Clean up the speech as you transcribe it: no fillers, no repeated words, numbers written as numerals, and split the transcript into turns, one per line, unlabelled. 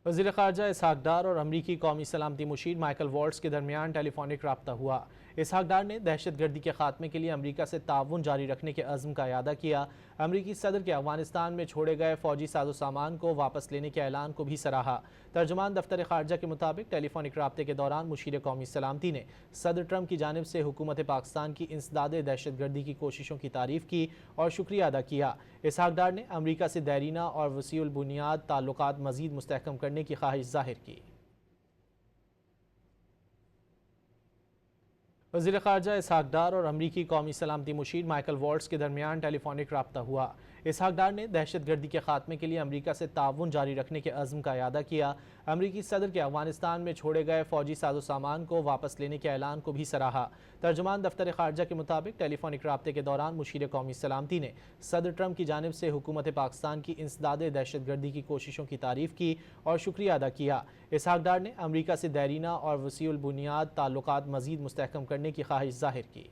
وزیر خارجہ اسحاق ڈار اور امریکی قومی سلامتی مشیر مائیکل والٹز کے درمیان ٹیلی فونک رابطہ ہوا۔ اسحاق ڈار نے دہشت گردی کے خاتمے کے لیے امریکہ سے تعاون جاری رکھنے کے عزم کا اعادہ کیا۔ امریکی صدر کے افغانستان میں چھوڑے گئے فوجی ساز و سامان کو واپس لینے کے اعلان کو بھی سراہا۔ ترجمان دفتر خارجہ کے مطابق ٹیلی فونک رابطے کے دوران مشیر قومی سلامتی نے صدر ٹرمپ کی جانب سے حکومت پاکستان کی انسداد دہشت گردی کی کوششوں کی تعریف کی اور شکریہ ادا کیا۔ اسحاق ڈار نے امریکہ سے دیرینہ اور وسیع البنیاد تعلقات مزید مستحکم کرنے کی خواہش ظاہر کی۔ وزیر خارجہ اسحاق ڈار اور امریکی قومی سلامتی مشیر مائیکل والٹز کے درمیان ٹیلی فونک رابطہ ہوا۔ اسحاق ڈار نے دہشت گردی کے خاتمے کے لیے امریکہ سے تعاون جاری رکھنے کے عزم کا اعادہ کیا۔ امریکی صدر کے افغانستان میں چھوڑے گئے فوجی ساز و سامان کو واپس لینے کے اعلان کو بھی سراہا۔ ترجمان دفتر خارجہ کے مطابق ٹیلی فونک رابطے کے دوران مشیر قومی سلامتی نے صدر ٹرمپ کی جانب سے حکومت پاکستان کی انسداد دہشت گردی کی کوششوں کی تعریف کی اور شکریہ ادا کیا۔ اسحاق ڈار نے امریکہ سے دیرینہ اور وسیع البنیاد تعلقات مزید مستحکم کرنے کی خواہش ظاہر کی۔